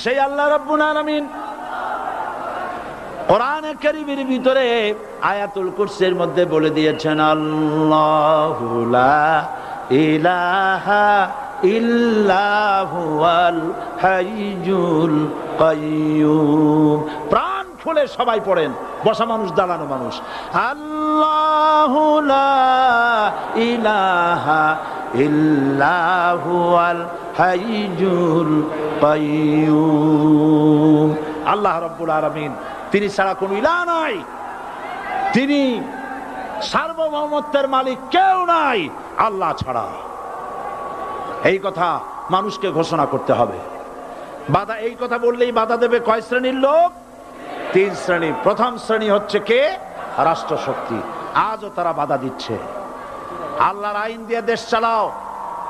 সেই আল্লাহ রাব্বুল আলামিন কোরআনে কারীমের ভিতরে আয়াতুল কুরসির মধ্যে বলে দিয়েছেন, আল্লাহু লা ইলাহা ইল্লা হুয়াল হাইয়ুল কাইয়্যুম। প্রাণ খুলে সবাই পড়েন, বসা মানুষ দাঁড়ানো মানুষ। আল্লাহু লা ইলাহা ইল্লা হুয়াল হাইয়ুল কাইয়্যুম। আল্লাহ রাব্বুল আলামিন, তিনি ছাড়া কোনো ইলাহ নাই, তিনি সার্বভৌমত্বের মালিক, কেউ নাই আল্লাহ ছাড়া। এই কথা মানুষকে ঘোষণা করতে হবে। বাধা, এই কথা বললেই বাধা দেবে কয় শ্রেণীর লোক? 3 শ্রেণী। প্রথম শ্রেণী হচ্ছে কে? রাষ্ট্রশক্তি। আজও তারা বাধা দিচ্ছে। আল্লাহর আইন দিয়ে দেশ চালাও,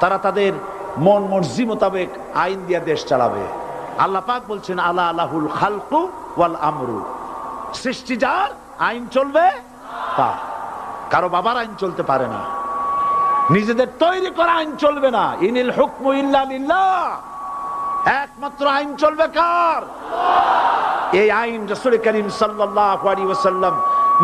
তারা তাদের মন মর্জি মোতাবেক আইন দিয়ে দেশ চালাবে। আল্লাহ পাক বলছেন, আলা আলাহুল খালকু ওয়াল আমরু, সৃষ্টি যার, আইন চলবে তা। কারো বাবার আইন চলতে পারে না, নিজেদের তৈরি করা আইন চলবে না। ইনিল হুকমু ইল্লা লিল্লাহ, একমাত্র আইন চলবে কার? এই আইন রাসূল করিম সাল্লাল্লাহু আলাইহি ওয়াসাল্লাম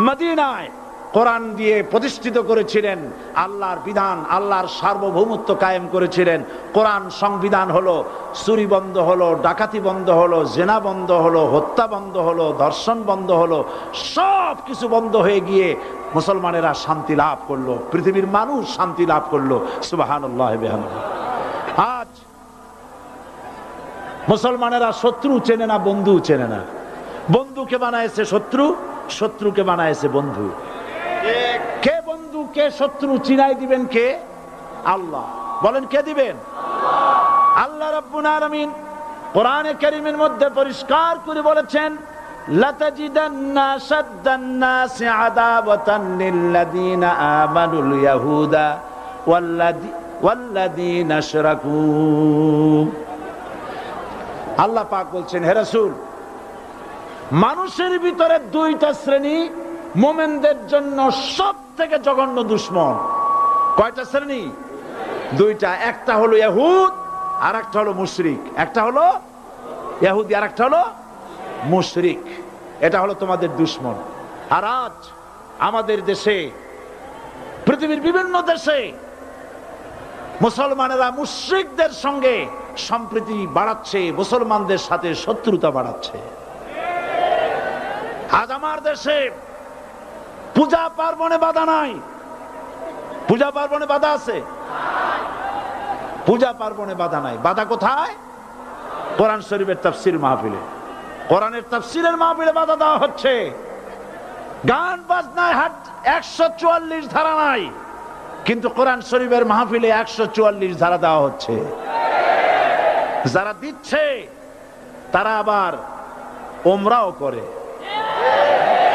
মদিনায় কোরআন দিয়ে প্রতিষ্ঠিত করেছিলেন। আল্লাহর বিধান, আল্লাহর সার্বভৌমত্ব কায়েম করেছিলেন। কোরআন সংবিধান হলো, চুরি বন্ধ হলো, ডাকাতি বন্ধ হলো, জেনা বন্ধ হলো, হত্যা বন্ধ হলো, ধর্ষণ বন্ধ হলো, সব কিছু বন্ধ হয়ে গিয়ে মুসলমানেরা শান্তি লাভ করলো, পৃথিবীর মানুষ শান্তি লাভ করলো। সুবহানাল্লাহ বিহামদিহি। আজ মুসলমানেরা শত্রু চেনে না, বন্ধু চেনে না। বন্ধুকে বানায়েছে শত্রু, শত্রুকে বানায়েছে বন্ধু। কে বন্ধু কে শত্রু চিনাই দিবেন কে? আল্লাহ। বলেন কে দিবেন? আল্লাহ রাব্বুল আলামিন কোরআনে কারীমের মধ্যে পরিষ্কার করে বলেছেন, লাতাজিদান্না আশাদ্দান নাসি আদাওয়াতান লিল্লাযীনা আমানুল ইয়াহুদা ওয়াল্লাযীনা আশরাকু। আল্লাহ পাক বলছেন, হে রাসূল, মানুষের ভিতরে 2টা শ্রেণী মুমিনদের জন্য সবথেকে জঘন্য দুশমন। কয়টা শ্রেণী? 2টা। একটা হলো ইহুদ, আর একটা হলো মুশরিক। একটা হলো ইহুদি, আর একটা হলো মুশরিক। এটা হলো তোমাদের দুশমন। আর আজ আমাদের দেশে, পৃথিবীর বিভিন্ন দেশে মুসলমানেরা মুশরিকদের সঙ্গে সম্প্রীতি বাড়াচ্ছে, মুসলমানদের সাথে শত্রুতা বাড়াচ্ছে। আজ আমার দেশে পূজা পার্বণে বাধা নাই। পূজা পার্বণে বাধা আছে? পূজা পার্বণে বাধা নাই। বাধা কোথায়? কোরআন শরীফের তাফসীর মাহফিলে। কোরআনের তাফসীরের মাহফিলে বাধা দেওয়া হচ্ছে। গান বাজনায় 144 ধারা নাই, কিন্তু কোরআন শরীফের মাহফিলে 144 ধারা দেওয়া হচ্ছে। যারা দিচ্ছে তারা আবার ওমরাও করে,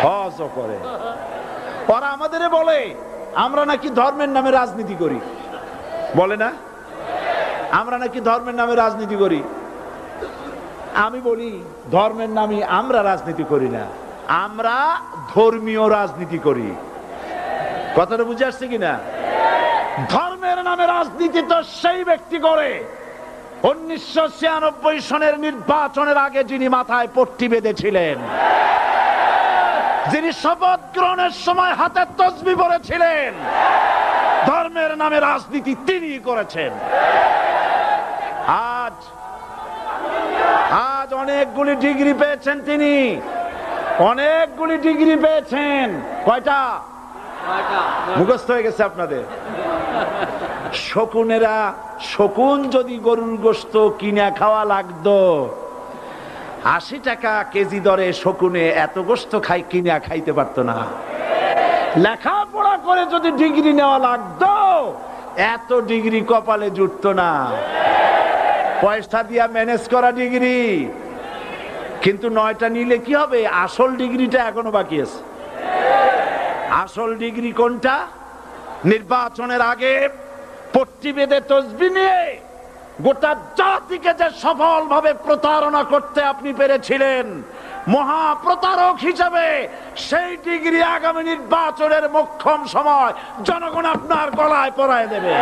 হজও করে। ওরা আমাদের বলে আমরা নাকি ধর্মের নামে রাজনীতি করি। বলে না? আমরা নাকি ধর্মের নামে রাজনীতি করি। আমি বলি, ধর্মের নামে আমরা রাজনীতি করি না, আমরা ধর্মীয় রাজনীতি করি। কথাটা বুঝে আসছে কিনা? ধর্মের নামে রাজনীতি তো সেই ব্যক্তি করে 1996 সনের নির্বাচনের আগে যিনি মাথায় পট্টি বেঁধেছিলেন, যিনি শপথ গ্রহণের সময় হাতে তসবিহ পড়েছিলেন। ধর্মের নামে রাজনীতি তিনি করেছেন। আজ অনেকগুলি ডিগ্রি পেয়েছেন তিনি, অনেকগুলি ডিগ্রি পেয়েছেন। কয়টা? মুখস্থ হয়ে গেছে আপনাদের। শকুনেরা, শকুন যদি গরুর গোশত কিনে খাওয়া লাগতো, 80 টাকা কেজি দরে শকুনে এত গোশত কিনা খাইতে পারতো না। লেখাপড়া করে যদি ডিগ্রি নেওয়া লাগতো, এত ডিগ্রি কপালে জুটতো না। পয়সা দিয়া ম্যানেজ করা ডিগ্রি, কিন্তু 9টা নিলে কি হবে? আসল ডিগ্রিটা এখনো বাকি আছে। আসল ডিগ্রি কোনটা? নির্বাচনের আগে পট্টি বেঁধে তসবিহ নিয়ে গোটা জাতিকে যে সফলভাবে প্রতারণা করতে আপনি পেরেছিলেন, মহা প্রতারক হিসেবে সেই ডিগ্রি আগামী নির্বাচনের মোক্ষম সময় জনগণ আপনার গলায় পরায় দেবে।